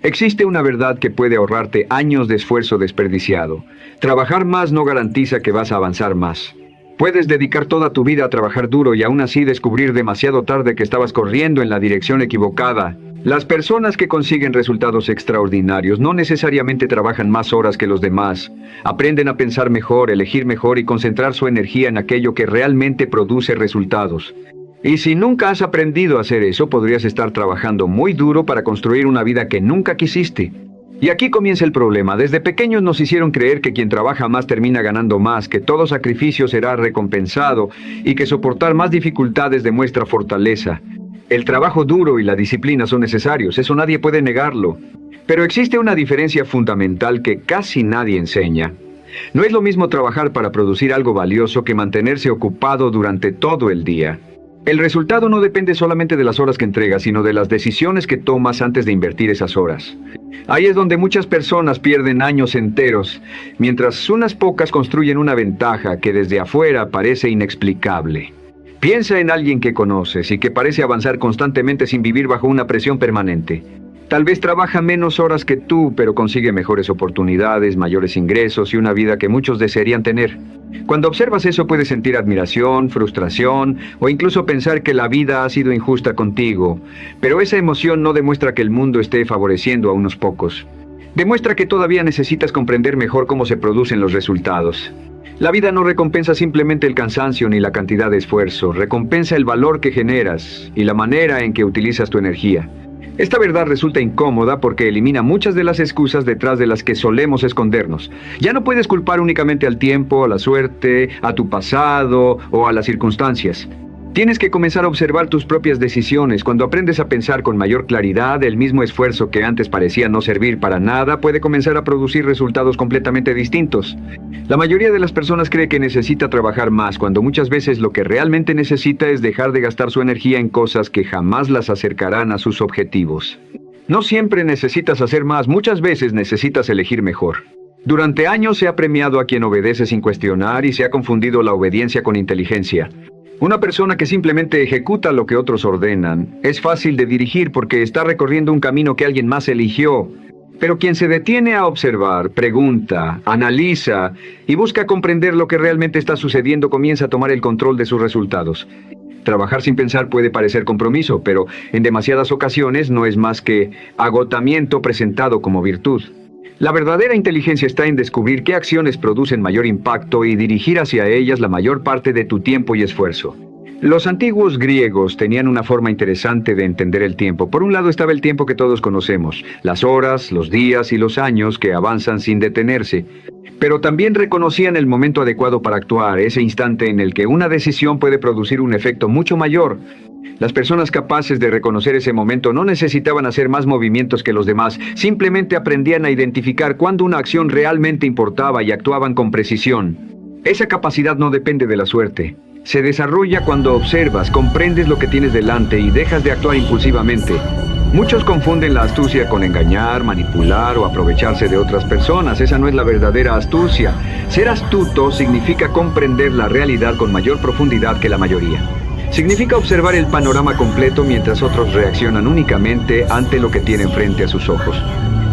Existe una verdad que puede ahorrarte años de esfuerzo desperdiciado. Trabajar más no garantiza que vas a avanzar más. Puedes dedicar toda tu vida a trabajar duro y aún así descubrir demasiado tarde que estabas corriendo en la dirección equivocada. Las personas que consiguen resultados extraordinarios no necesariamente trabajan más horas que los demás. Aprenden a pensar mejor, elegir mejor y concentrar su energía en aquello que realmente produce resultados. Y si nunca has aprendido a hacer eso, podrías estar trabajando muy duro para construir una vida que nunca quisiste. Y aquí comienza el problema. Desde pequeños nos hicieron creer que quien trabaja más termina ganando más, que todo sacrificio será recompensado y que soportar más dificultades demuestra fortaleza. El trabajo duro y la disciplina son necesarios, eso nadie puede negarlo. Pero existe una diferencia fundamental que casi nadie enseña. No es lo mismo trabajar para producir algo valioso que mantenerse ocupado durante todo el día. El resultado no depende solamente de las horas que entregas, sino de las decisiones que tomas antes de invertir esas horas. Ahí es donde muchas personas pierden años enteros, mientras unas pocas construyen una ventaja que desde afuera parece inexplicable. Piensa en alguien que conoces y que parece avanzar constantemente sin vivir bajo una presión permanente. Tal vez trabaja menos horas que tú, pero consigue mejores oportunidades, mayores ingresos y una vida que muchos desearían tener. Cuando observas eso puedes sentir admiración, frustración o incluso pensar que la vida ha sido injusta contigo. Pero esa emoción no demuestra que el mundo esté favoreciendo a unos pocos. Demuestra que todavía necesitas comprender mejor cómo se producen los resultados. La vida no recompensa simplemente el cansancio ni la cantidad de esfuerzo, recompensa el valor que generas y la manera en que utilizas tu energía. Esta verdad resulta incómoda porque elimina muchas de las excusas detrás de las que solemos escondernos. Ya no puedes culpar únicamente al tiempo, a la suerte, a tu pasado o a las circunstancias. Tienes que comenzar a observar tus propias decisiones. Cuando aprendes a pensar con mayor claridad, el mismo esfuerzo que antes parecía no servir para nada puede comenzar a producir resultados completamente distintos. La mayoría de las personas cree que necesita trabajar más, cuando muchas veces lo que realmente necesita es dejar de gastar su energía en cosas que jamás las acercarán a sus objetivos. No siempre necesitas hacer más, muchas veces necesitas elegir mejor. Durante años se ha premiado a quien obedece sin cuestionar y se ha confundido la obediencia con inteligencia. Una persona que simplemente ejecuta lo que otros ordenan es fácil de dirigir porque está recorriendo un camino que alguien más eligió. Pero quien se detiene a observar, pregunta, analiza y busca comprender lo que realmente está sucediendo comienza a tomar el control de sus resultados. Trabajar sin pensar puede parecer compromiso, pero en demasiadas ocasiones no es más que agotamiento presentado como virtud. La verdadera inteligencia está en descubrir qué acciones producen mayor impacto y dirigir hacia ellas la mayor parte de tu tiempo y esfuerzo. Los antiguos griegos tenían una forma interesante de entender el tiempo. Por un lado estaba el tiempo que todos conocemos, las horas, los días y los años que avanzan sin detenerse. Pero también reconocían el momento adecuado para actuar, ese instante en el que una decisión puede producir un efecto mucho mayor. Las personas capaces de reconocer ese momento no necesitaban hacer más movimientos que los demás, simplemente aprendían a identificar cuándo una acción realmente importaba y actuaban con precisión. Esa capacidad no depende de la suerte. Se desarrolla cuando observas, comprendes lo que tienes delante y dejas de actuar impulsivamente. Muchos confunden la astucia con engañar, manipular o aprovecharse de otras personas. Esa no es la verdadera astucia. Ser astuto significa comprender la realidad con mayor profundidad que la mayoría. Significa observar el panorama completo mientras otros reaccionan únicamente ante lo que tienen frente a sus ojos.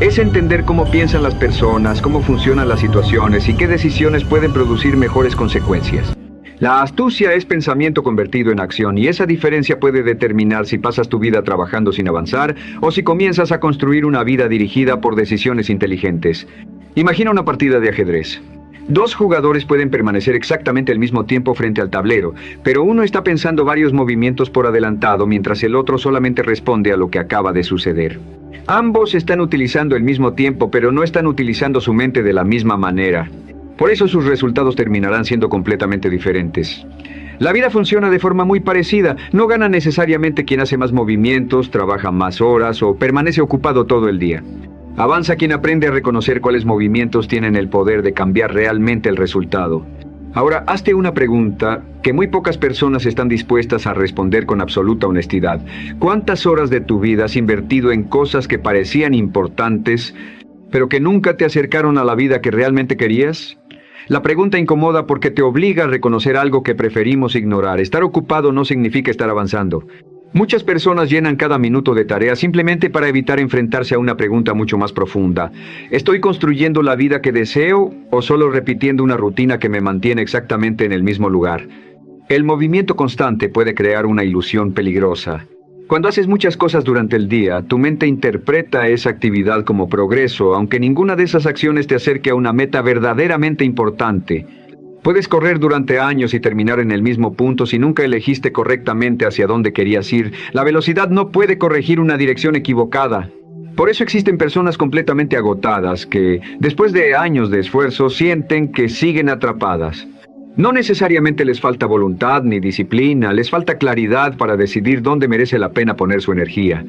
Es entender cómo piensan las personas, cómo funcionan las situaciones y qué decisiones pueden producir mejores consecuencias. La astucia es pensamiento convertido en acción y esa diferencia puede determinar si pasas tu vida trabajando sin avanzar o si comienzas a construir una vida dirigida por decisiones inteligentes. Imagina una partida de ajedrez. Dos jugadores pueden permanecer exactamente al mismo tiempo frente al tablero, pero uno está pensando varios movimientos por adelantado mientras el otro solamente responde a lo que acaba de suceder. Ambos están utilizando el mismo tiempo, pero no están utilizando su mente de la misma manera. Por eso sus resultados terminarán siendo completamente diferentes. La vida funciona de forma muy parecida. No gana necesariamente quien hace más movimientos, trabaja más horas o permanece ocupado todo el día. Avanza quien aprende a reconocer cuáles movimientos tienen el poder de cambiar realmente el resultado. Ahora, hazte una pregunta que muy pocas personas están dispuestas a responder con absoluta honestidad. ¿Cuántas horas de tu vida has invertido en cosas que parecían importantes, pero que nunca te acercaron a la vida que realmente querías? La pregunta incomoda porque te obliga a reconocer algo que preferimos ignorar. Estar ocupado no significa estar avanzando. Muchas personas llenan cada minuto de tarea simplemente para evitar enfrentarse a una pregunta mucho más profunda. ¿Estoy construyendo la vida que deseo o solo repitiendo una rutina que me mantiene exactamente en el mismo lugar? El movimiento constante puede crear una ilusión peligrosa. Cuando haces muchas cosas durante el día, tu mente interpreta esa actividad como progreso, aunque ninguna de esas acciones te acerque a una meta verdaderamente importante. Puedes correr durante años y terminar en el mismo punto si nunca elegiste correctamente hacia dónde querías ir. La velocidad no puede corregir una dirección equivocada. Por eso existen personas completamente agotadas que, después de años de esfuerzo, sienten que siguen atrapadas. No necesariamente les falta voluntad ni disciplina, les falta claridad para decidir dónde merece la pena poner su energía.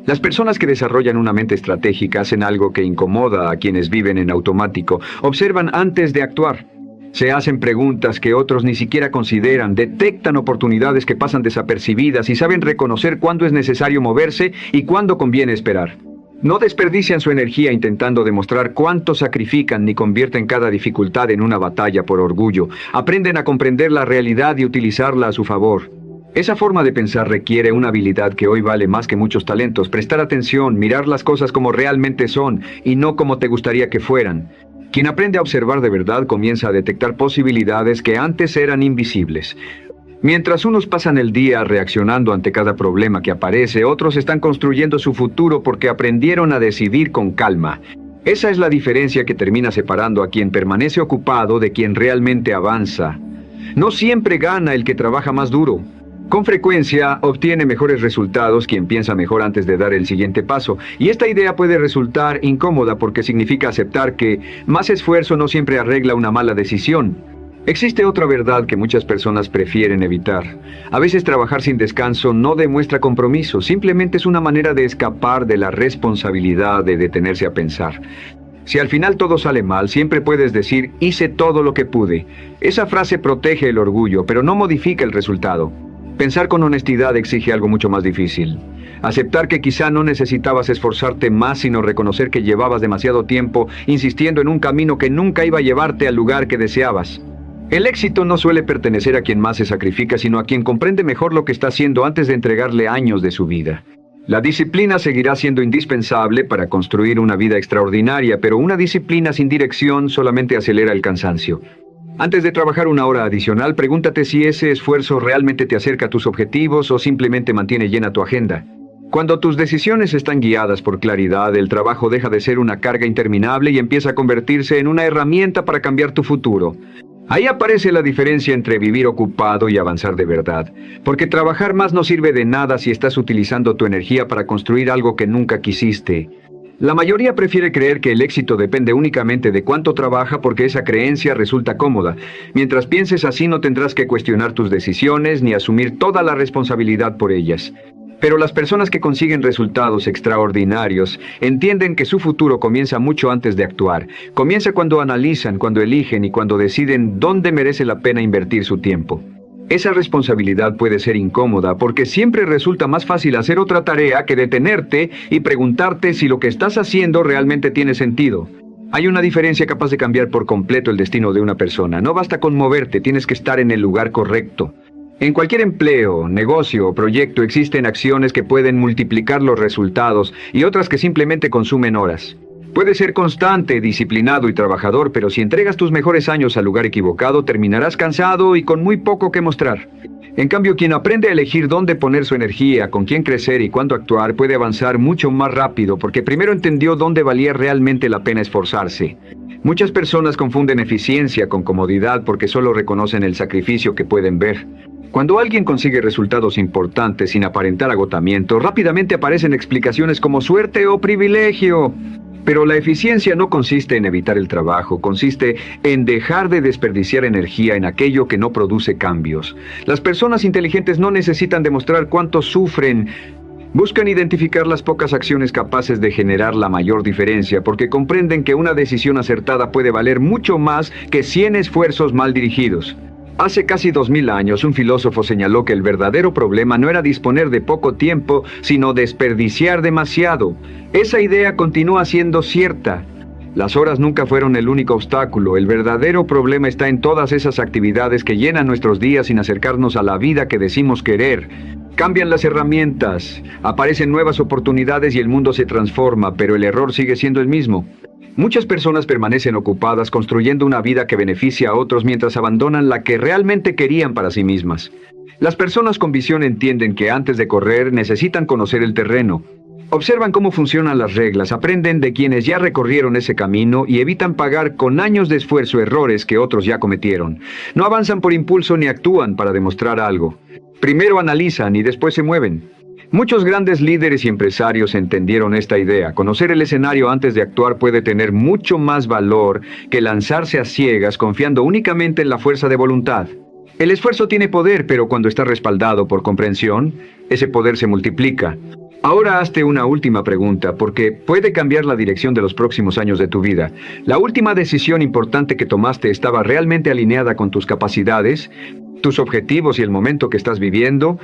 Las personas que desarrollan una mente estratégica hacen algo que incomoda a quienes viven en automático. Observan antes de actuar. Se hacen preguntas que otros ni siquiera consideran, detectan oportunidades que pasan desapercibidas y saben reconocer cuándo es necesario moverse y cuándo conviene esperar. No desperdician su energía intentando demostrar cuánto sacrifican ni convierten cada dificultad en una batalla por orgullo. Aprenden a comprender la realidad y utilizarla a su favor. Esa forma de pensar requiere una habilidad que hoy vale más que muchos talentos: prestar atención, mirar las cosas como realmente son y no como te gustaría que fueran. Quien aprende a observar de verdad comienza a detectar posibilidades que antes eran invisibles. Mientras unos pasan el día reaccionando ante cada problema que aparece, otros están construyendo su futuro porque aprendieron a decidir con calma. Esa es la diferencia que termina separando a quien permanece ocupado de quien realmente avanza. No siempre gana el que trabaja más duro. Con frecuencia obtiene mejores resultados quien piensa mejor antes de dar el siguiente paso. Y esta idea puede resultar incómoda porque significa aceptar que más esfuerzo no siempre arregla una mala decisión. Existe otra verdad que muchas personas prefieren evitar. A veces trabajar sin descanso no demuestra compromiso, simplemente es una manera de escapar de la responsabilidad de detenerse a pensar. Si al final todo sale mal, siempre puedes decir: hice todo lo que pude. Esa frase protege el orgullo, pero no modifica el resultado. Pensar con honestidad exige algo mucho más difícil. Aceptar que quizá no necesitabas esforzarte más, sino reconocer que llevabas demasiado tiempo insistiendo en un camino que nunca iba a llevarte al lugar que deseabas. El éxito no suele pertenecer a quien más se sacrifica, sino a quien comprende mejor lo que está haciendo antes de entregarle años de su vida. La disciplina seguirá siendo indispensable para construir una vida extraordinaria, pero una disciplina sin dirección solamente acelera el cansancio. Antes de trabajar una hora adicional, pregúntate si ese esfuerzo realmente te acerca a tus objetivos o simplemente mantiene llena tu agenda. Cuando tus decisiones están guiadas por claridad, el trabajo deja de ser una carga interminable y empieza a convertirse en una herramienta para cambiar tu futuro. Ahí aparece la diferencia entre vivir ocupado y avanzar de verdad, porque trabajar más no sirve de nada si estás utilizando tu energía para construir algo que nunca quisiste. La mayoría prefiere creer que el éxito depende únicamente de cuánto trabaja porque esa creencia resulta cómoda. Mientras pienses así, no tendrás que cuestionar tus decisiones ni asumir toda la responsabilidad por ellas. Pero las personas que consiguen resultados extraordinarios entienden que su futuro comienza mucho antes de actuar. Comienza cuando analizan, cuando eligen y cuando deciden dónde merece la pena invertir su tiempo. Esa responsabilidad puede ser incómoda porque siempre resulta más fácil hacer otra tarea que detenerte y preguntarte si lo que estás haciendo realmente tiene sentido. Hay una diferencia capaz de cambiar por completo el destino de una persona. No basta con moverte, tienes que estar en el lugar correcto. En cualquier empleo, negocio o proyecto existen acciones que pueden multiplicar los resultados y otras que simplemente consumen horas. Puedes ser constante, disciplinado y trabajador, pero si entregas tus mejores años al lugar equivocado, terminarás cansado y con muy poco que mostrar. En cambio, quien aprende a elegir dónde poner su energía, con quién crecer y cuándo actuar, puede avanzar mucho más rápido, porque primero entendió dónde valía realmente la pena esforzarse. Muchas personas confunden eficiencia con comodidad porque solo reconocen el sacrificio que pueden ver. Cuando alguien consigue resultados importantes sin aparentar agotamiento, rápidamente aparecen explicaciones como suerte o privilegio. Pero la eficiencia no consiste en evitar el trabajo, consiste en dejar de desperdiciar energía en aquello que no produce cambios. Las personas inteligentes no necesitan demostrar cuánto sufren. Buscan identificar las pocas acciones capaces de generar la mayor diferencia, porque comprenden que una decisión acertada puede valer mucho más que 100 esfuerzos mal dirigidos. Hace casi 2000 años, un filósofo señaló que el verdadero problema no era disponer de poco tiempo, sino desperdiciar demasiado. Esa idea continúa siendo cierta. Las horas nunca fueron el único obstáculo. El verdadero problema está en todas esas actividades que llenan nuestros días sin acercarnos a la vida que decimos querer. Cambian las herramientas, aparecen nuevas oportunidades y el mundo se transforma, pero el error sigue siendo el mismo. Muchas personas permanecen ocupadas construyendo una vida que beneficia a otros mientras abandonan la que realmente querían para sí mismas. Las personas con visión entienden que antes de correr necesitan conocer el terreno. Observan cómo funcionan las reglas, aprenden de quienes ya recorrieron ese camino y evitan pagar con años de esfuerzo errores que otros ya cometieron. No avanzan por impulso ni actúan para demostrar algo. Primero analizan y después se mueven. Muchos grandes líderes y empresarios entendieron esta idea. Conocer el escenario antes de actuar puede tener mucho más valor que lanzarse a ciegas confiando únicamente en la fuerza de voluntad. El esfuerzo tiene poder, pero cuando está respaldado por comprensión, ese poder se multiplica. Ahora hazte una última pregunta, porque puede cambiar la dirección de los próximos años de tu vida. ¿La última decisión importante que tomaste estaba realmente alineada con tus capacidades, tus objetivos y el momento que estás viviendo?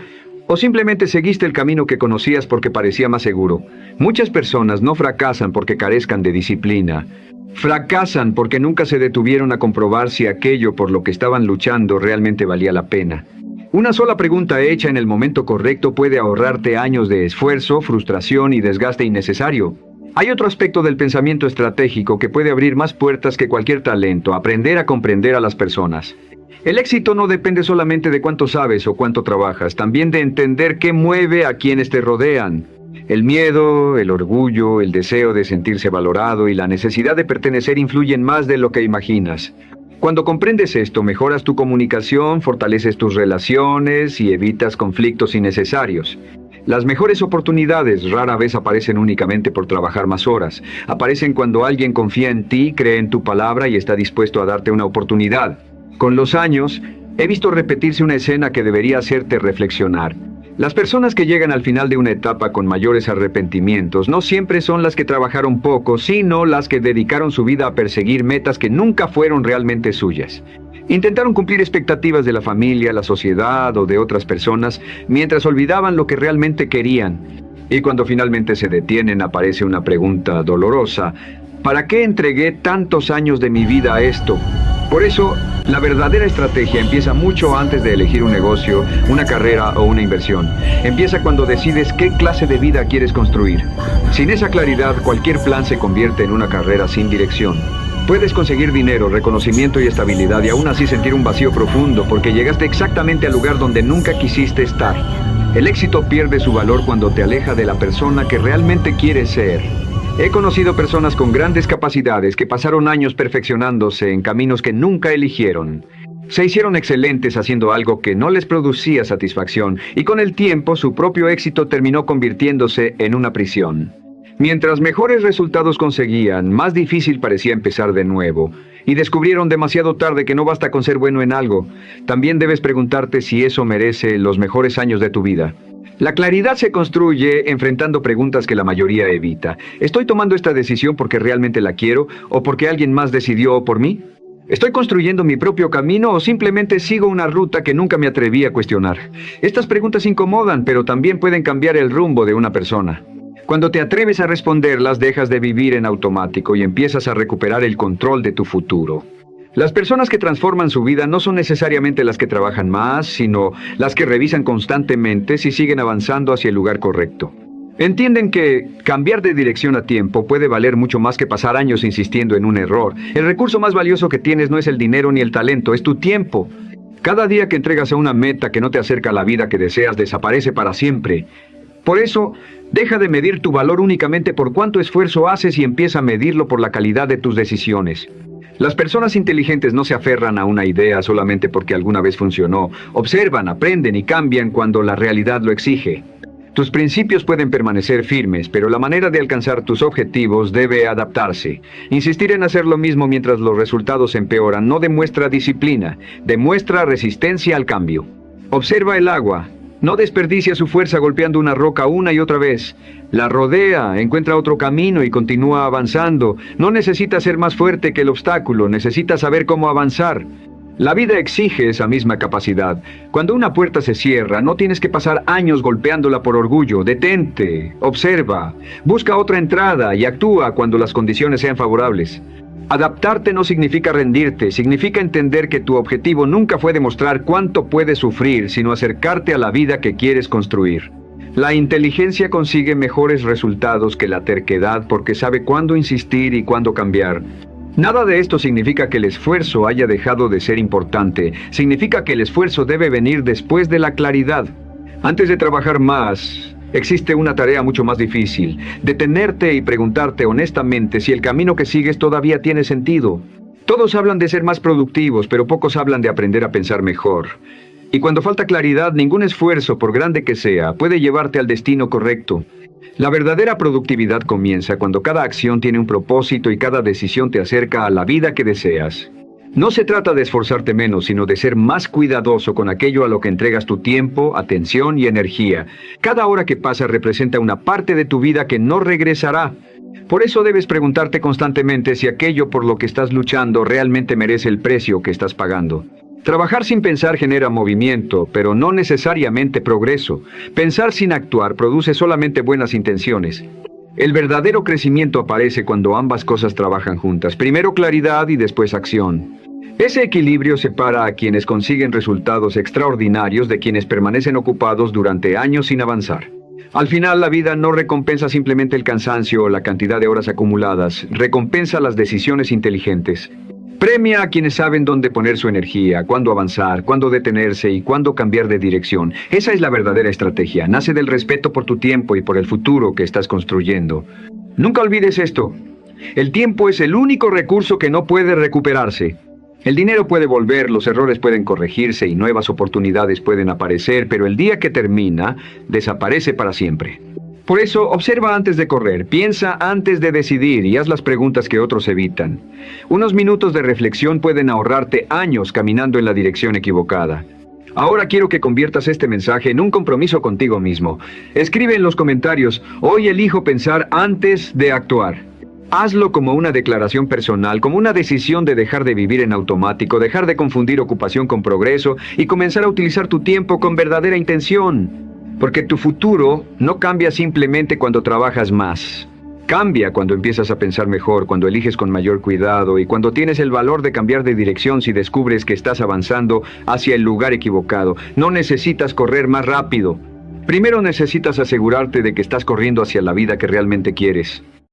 ¿O simplemente seguiste el camino que conocías porque parecía más seguro? Muchas personas no fracasan porque carezcan de disciplina. Fracasan porque nunca se detuvieron a comprobar si aquello por lo que estaban luchando realmente valía la pena. Una sola pregunta hecha en el momento correcto puede ahorrarte años de esfuerzo, frustración y desgaste innecesario. Hay otro aspecto del pensamiento estratégico que puede abrir más puertas que cualquier talento: aprender a comprender a las personas. El éxito no depende solamente de cuánto sabes o cuánto trabajas, también de entender qué mueve a quienes te rodean. El miedo, el orgullo, el deseo de sentirse valorado y la necesidad de pertenecer influyen más de lo que imaginas. Cuando comprendes esto, mejoras tu comunicación, fortaleces tus relaciones y evitas conflictos innecesarios. Las mejores oportunidades rara vez aparecen únicamente por trabajar más horas. Aparecen cuando alguien confía en ti, cree en tu palabra y está dispuesto a darte una oportunidad. Con los años, he visto repetirse una escena que debería hacerte reflexionar. Las personas que llegan al final de una etapa con mayores arrepentimientos no siempre son las que trabajaron poco, sino las que dedicaron su vida a perseguir metas que nunca fueron realmente suyas. Intentaron cumplir expectativas de la familia, la sociedad o de otras personas, mientras olvidaban lo que realmente querían. Y cuando finalmente se detienen, aparece una pregunta dolorosa: ¿para qué entregué tantos años de mi vida a esto? Por eso, la verdadera estrategia empieza mucho antes de elegir un negocio, una carrera o una inversión. Empieza cuando decides qué clase de vida quieres construir. Sin esa claridad, cualquier plan se convierte en una carrera sin dirección. Puedes conseguir dinero, reconocimiento y estabilidad y aún así sentir un vacío profundo porque llegaste exactamente al lugar donde nunca quisiste estar. El éxito pierde su valor cuando te aleja de la persona que realmente quieres ser. He conocido personas con grandes capacidades que pasaron años perfeccionándose en caminos que nunca eligieron. Se hicieron excelentes haciendo algo que no les producía satisfacción y con el tiempo su propio éxito terminó convirtiéndose en una prisión. Mientras mejores resultados conseguían, más difícil parecía empezar de nuevo. Y descubrieron demasiado tarde que no basta con ser bueno en algo. También debes preguntarte si eso merece los mejores años de tu vida. La claridad se construye enfrentando preguntas que la mayoría evita. ¿Estoy tomando esta decisión porque realmente la quiero o porque alguien más decidió por mí? ¿Estoy construyendo mi propio camino o simplemente sigo una ruta que nunca me atreví a cuestionar? Estas preguntas incomodan, pero también pueden cambiar el rumbo de una persona. Cuando te atreves a responderlas, dejas de vivir en automático y empiezas a recuperar el control de tu futuro. Las personas que transforman su vida no son necesariamente las que trabajan más, sino las que revisan constantemente si siguen avanzando hacia el lugar correcto. Entienden que cambiar de dirección a tiempo puede valer mucho más que pasar años insistiendo en un error. El recurso más valioso que tienes no es el dinero ni el talento, es tu tiempo. Cada día que entregas a una meta que no te acerca a la vida que deseas desaparece para siempre. Por eso, deja de medir tu valor únicamente por cuánto esfuerzo haces y empieza a medirlo por la calidad de tus decisiones. Las personas inteligentes no se aferran a una idea solamente porque alguna vez funcionó. Observan, aprenden y cambian cuando la realidad lo exige. Tus principios pueden permanecer firmes, pero la manera de alcanzar tus objetivos debe adaptarse. Insistir en hacer lo mismo mientras los resultados empeoran no demuestra disciplina, demuestra resistencia al cambio. Observa el agua. No desperdicia su fuerza golpeando una roca una y otra vez. La rodea, encuentra otro camino y continúa avanzando. No necesita ser más fuerte que el obstáculo, necesita saber cómo avanzar. La vida exige esa misma capacidad. Cuando una puerta se cierra, no tienes que pasar años golpeándola por orgullo. Detente, observa, busca otra entrada y actúa cuando las condiciones sean favorables. Adaptarte no significa rendirte, significa entender que tu objetivo nunca fue demostrar cuánto puedes sufrir, sino acercarte a la vida que quieres construir. La inteligencia consigue mejores resultados que la terquedad porque sabe cuándo insistir y cuándo cambiar. Nada de esto significa que el esfuerzo haya dejado de ser importante. Significa que el esfuerzo debe venir después de la claridad. Antes de trabajar más, existe una tarea mucho más difícil: detenerte y preguntarte honestamente si el camino que sigues todavía tiene sentido. Todos hablan de ser más productivos, pero pocos hablan de aprender a pensar mejor. Y cuando falta claridad, ningún esfuerzo, por grande que sea, puede llevarte al destino correcto. La verdadera productividad comienza cuando cada acción tiene un propósito y cada decisión te acerca a la vida que deseas. No se trata de esforzarte menos, sino de ser más cuidadoso con aquello a lo que entregas tu tiempo, atención y energía. Cada hora que pasa representa una parte de tu vida que no regresará. Por eso debes preguntarte constantemente si aquello por lo que estás luchando realmente merece el precio que estás pagando. Trabajar sin pensar genera movimiento, pero no necesariamente progreso. Pensar sin actuar produce solamente buenas intenciones. El verdadero crecimiento aparece cuando ambas cosas trabajan juntas. Primero claridad y después acción. Ese equilibrio separa a quienes consiguen resultados extraordinarios de quienes permanecen ocupados durante años sin avanzar. Al final, la vida no recompensa simplemente el cansancio o la cantidad de horas acumuladas, recompensa las decisiones inteligentes. Premia a quienes saben dónde poner su energía, cuándo avanzar, cuándo detenerse y cuándo cambiar de dirección. Esa es la verdadera estrategia. Nace del respeto por tu tiempo y por el futuro que estás construyendo. Nunca olvides esto. El tiempo es el único recurso que no puede recuperarse. El dinero puede volver, los errores pueden corregirse y nuevas oportunidades pueden aparecer, pero el día que termina, desaparece para siempre. Por eso, observa antes de correr, piensa antes de decidir y haz las preguntas que otros evitan. Unos minutos de reflexión pueden ahorrarte años caminando en la dirección equivocada. Ahora quiero que conviertas este mensaje en un compromiso contigo mismo. Escribe en los comentarios: hoy elijo pensar antes de actuar. Hazlo como una declaración personal, como una decisión de dejar de vivir en automático, dejar de confundir ocupación con progreso y comenzar a utilizar tu tiempo con verdadera intención. Porque tu futuro no cambia simplemente cuando trabajas más. Cambia cuando empiezas a pensar mejor, cuando eliges con mayor cuidado y cuando tienes el valor de cambiar de dirección si descubres que estás avanzando hacia el lugar equivocado. No necesitas correr más rápido. Primero necesitas asegurarte de que estás corriendo hacia la vida que realmente quieres.